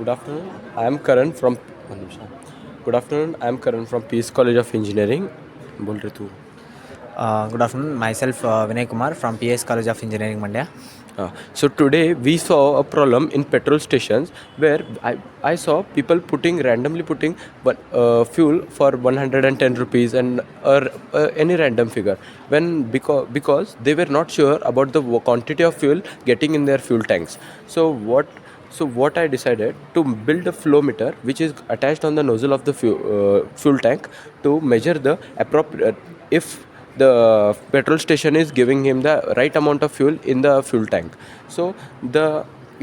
Good afternoon. I am Karan from one Nimish. Good afternoon. I am Karan from PS College of Engineering. बोल रहे तू. Good afternoon. Myself, Vinay Kumar from PS College of Engineering, Mandya. So today we saw a problem in petrol stations where I saw people randomly putting fuel for 110 rupees and any random figure when because they were not sure about the quantity of fuel getting in their fuel tanks. So what I decided to build a flow meter which is attached on the nozzle of the fuel tank to measure the appropriate if the petrol station is giving him the right amount of fuel in the fuel tank. So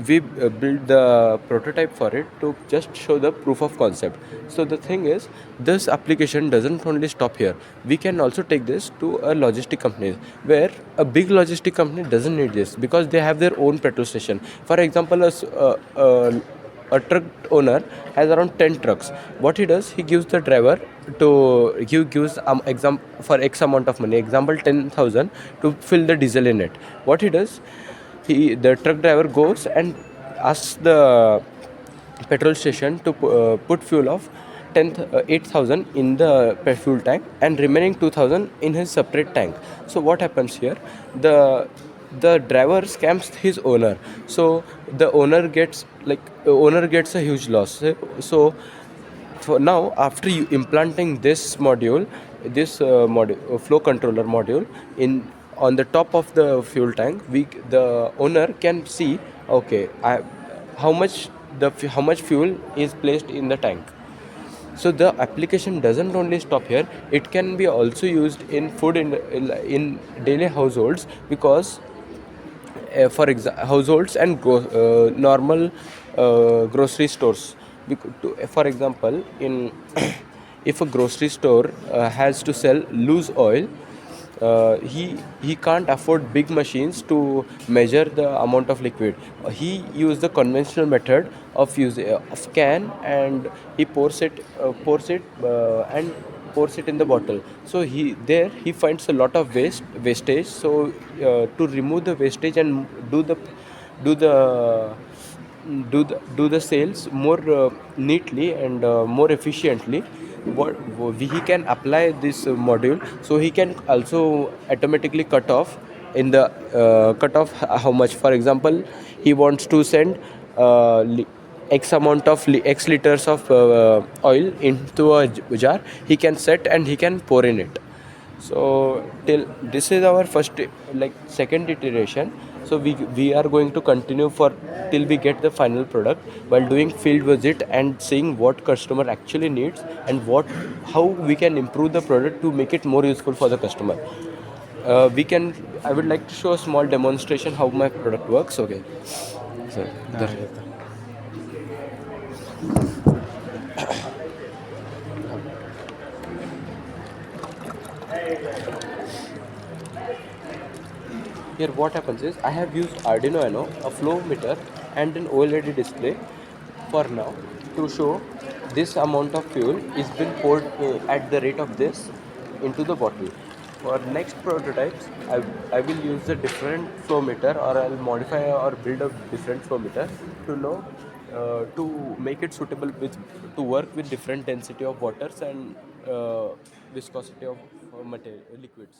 we built the prototype for it to just show the proof of concept. So the thing is, this application doesn't only stop here. We can also take this to a logistic company where a big logistic company doesn't need this because they have their own petrol station. For example, a truck owner has around 10 trucks. What he does, he gives the driver he gives for X amount of money, example 10,000, to fill the diesel in it. What he does, the truck driver goes and asks the petrol station to put fuel of 8,000 in the fuel tank and remaining 2,000 in his separate tank. So what happens here? The driver scams his owner. So the owner gets a huge loss. So for now, after you implanting this module, flow controller module in on the top of the fuel tank, the owner can see, okay, how much fuel is placed in the tank. So the application doesn't only stop here; it can be also used in in daily households because households and normal grocery stores. For example, in if a grocery store has to sell loose oil, he can't afford big machines to measure the amount of liquid. He used the conventional method of can, and he and pours it in the bottle. So he finds a lot of wastage. So to remove the wastage and do the do the sales more neatly and more efficiently, he can apply this module. So he can also automatically cut off how much. For example, he wants to send x amount of x liters of oil into a jar. He can set and he can pour in it. So till this is our first, like, second iteration. So we are going to continue for till we get the final product while doing field visit and seeing what customer actually needs and how we can improve the product to make it more useful for the customer. I would like to show a small demonstration how my product works. Okay, so here what happens is I have used Arduino Uno, a flow meter and an OLED display for now to show this amount of fuel is been poured at the rate of this into the bottle. For next prototypes, I will use a different flow meter, or I'll modify or build a different flow meter to make it suitable to work with different density of waters and viscosity of liquids.